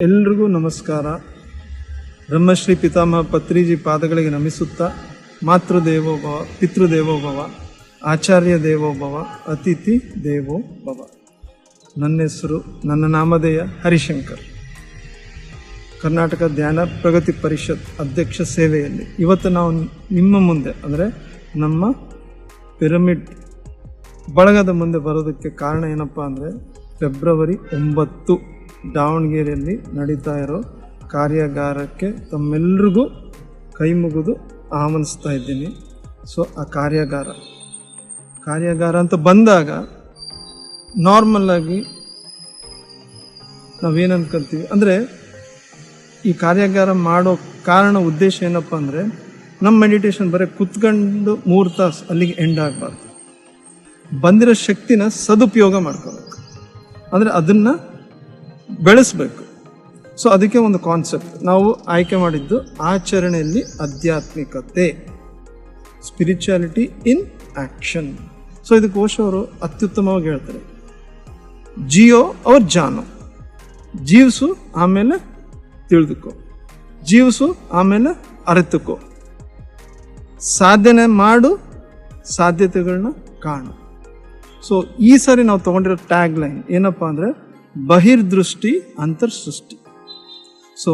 ಎಲ್ರಿಗೂ ನಮಸ್ಕಾರ. ಬ್ರಹ್ಮಶ್ರೀ ಪಿತಾಮಹ ಪತ್ರಿಜಿ ಪಾದಗಳಿಗೆ ನಮಿಸುತ್ತಾ, ಮಾತೃದೇವೋಭವ, ಪಿತೃದೇವೋಭವ, ಆಚಾರ್ಯ ದೇವೋಭವ, ಅತಿಥಿ ದೇವೋಭವ. ನನ್ನ ಹೆಸರು, ನನ್ನ ನಾಮಧೇಯ ಹರಿಶಂಕರ್. ಕರ್ನಾಟಕ ಧ್ಯಾನ ಪ್ರಗತಿ ಪರಿಷತ್ ಅಧ್ಯಕ್ಷ ಸೇವೆಯಲ್ಲಿ ಇವತ್ತು ನಾವು ನಿಮ್ಮ ಮುಂದೆ, ಅಂದರೆ ನಮ್ಮ ಪಿರಮಿಡ್ ಬಳಗದ ಮುಂದೆ ಬರೋದಕ್ಕೆ ಕಾರಣ ಏನಪ್ಪ ಅಂದರೆ, ಫೆಬ್ರವರಿ 9 ದಾವಣಗೆರೆಯಲ್ಲಿ ನಡೀತಾ ಇರೋ ಕಾರ್ಯಾಗಾರಕ್ಕೆ ತಮ್ಮೆಲ್ಲರಿಗೂ ಕೈ ಮುಗಿದು ಆಹ್ವಾನಿಸ್ತಾ ಇದ್ದೀನಿ. ಸೊ ಆ ಕಾರ್ಯಾಗಾರ ಅಂತ ಬಂದಾಗ ನಾರ್ಮಲ್ಲಾಗಿ ನಾವೇನು ಅನ್ಕೊಳ್ತೀವಿ ಅಂದರೆ, ಈ ಕಾರ್ಯಾಗಾರ ಮಾಡೋ ಕಾರಣ ಉದ್ದೇಶ ಏನಪ್ಪ ಅಂದರೆ, ನಮ್ಮ ಮೆಡಿಟೇಷನ್ ಬರೀ ಕುತ್ಕೊಂಡು 3 ತಾಸು ಅಲ್ಲಿಗೆ ಎಂಡ್ ಆಗಬಾರ್ದು. ಬಂದಿರೋ ಶಕ್ತಿನ ಸದುಪಯೋಗ ಮಾಡ್ಕೋಬೇಕು, ಅಂದರೆ ಅದನ್ನು ಬೆಳೆಸಬೇಕು. ಸೊ ಅದಕ್ಕೆ ಒಂದು ಕಾನ್ಸೆಪ್ಟ್ ನಾವು ಆಯ್ಕೆ ಮಾಡಿದ್ದು, ಆಚರಣೆಯಲ್ಲಿ ಆಧ್ಯಾತ್ಮಿಕತೆ, ಸ್ಪಿರಿಚುಯಾಲಿಟಿ ಇನ್ ಆ್ಯಕ್ಷನ್. ಸೊ ಇದಕ್ಕೆ ಓಶೋ ಅವರು ಅತ್ಯುತ್ತಮವಾಗಿ ಹೇಳ್ತಾರೆ, ಜಿಯೋ ಅವ್ರ ಜಾನೋ, ಜೀವಿಸು ಆಮೇಲೆ ತಿಳಿದುಕೋ, ಜೀವಿಸು ಆಮೇಲೆ ಅರಿತುಕೋ, ಸಾಧನೆ ಮಾಡು, ಸಾಧ್ಯತೆಗಳನ್ನ ಕಾಣು. ಸೊ ಈ ಸಾರಿ ನಾವು ತೊಗೊಂಡಿರೋ ಟ್ಯಾಗ್ ಲೈನ್ ಏನಪ್ಪ ಅಂದರೆ, ಬಹಿರ್ದೃಷ್ಟಿ ಅಂತರ್ಸೃಷ್ಟಿ. ಸೊ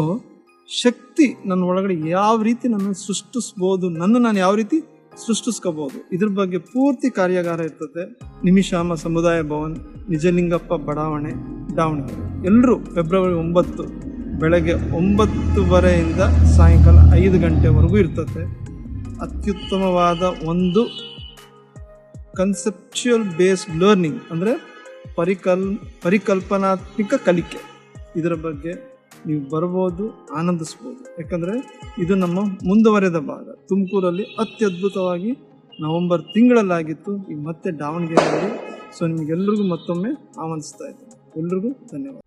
ಶಕ್ತಿ ನನ್ನ ಒಳಗಡೆ ಯಾವ ರೀತಿ ನನ್ನ ಸೃಷ್ಟಿಸ್ಬೋದು, ನಾನು ಯಾವ ರೀತಿ ಸೃಷ್ಟಿಸ್ಕೋಬೋದು, ಇದ್ರ ಬಗ್ಗೆ ಪೂರ್ತಿ ಕಾರ್ಯಾಗಾರ ಇರ್ತದೆ. ನಿಮಿಷಾಮ ಸಮುದಾಯ ಭವನ್, ನಿಜಲಿಂಗಪ್ಪ ಬಡಾವಣೆ, ದಾವಣಗೆರೆ. ಎಲ್ಲರೂ ಫೆಬ್ರವರಿ 9 ಬೆಳಗ್ಗೆ 9:30 ಸಾಯಂಕಾಲ 5 ಗಂಟೆವರೆಗೂ ಇರ್ತದೆ. ಅತ್ಯುತ್ತಮವಾದ ಒಂದು ಕನ್ಸೆಪ್ಚುಯಲ್ ಬೇಸ್ಡ್ ಲರ್ನಿಂಗ್, ಅಂದರೆ ಪರಿಕಲ್ಪನಾತ್ಮಕ ಕಲಿಕೆ. ಇದರ ಬಗ್ಗೆ ನೀವು ಬರ್ಬೋದು, ಆನಂದಿಸ್ಬೋದು. ಯಾಕಂದರೆ ಇದು ನಮ್ಮ ಮುಂದುವರೆದ ಭಾಗ. ತುಮಕೂರಲ್ಲಿ ಅತ್ಯದ್ಭುತವಾಗಿ ನವೆಂಬರ್ ತಿಂಗಳಲ್ಲಾಗಿತ್ತು, ಈಗ ಮತ್ತೆ ದಾವಣಗೆರೆಯಲ್ಲಿ. ಸೊ ನಿಮಗೆಲ್ಲರಿಗೂ ಮತ್ತೊಮ್ಮೆ ಆಹ್ವಾನಿಸ್ತಾ ಇದ್ದೀನಿ. ಎಲ್ರಿಗೂ ಧನ್ಯವಾದ.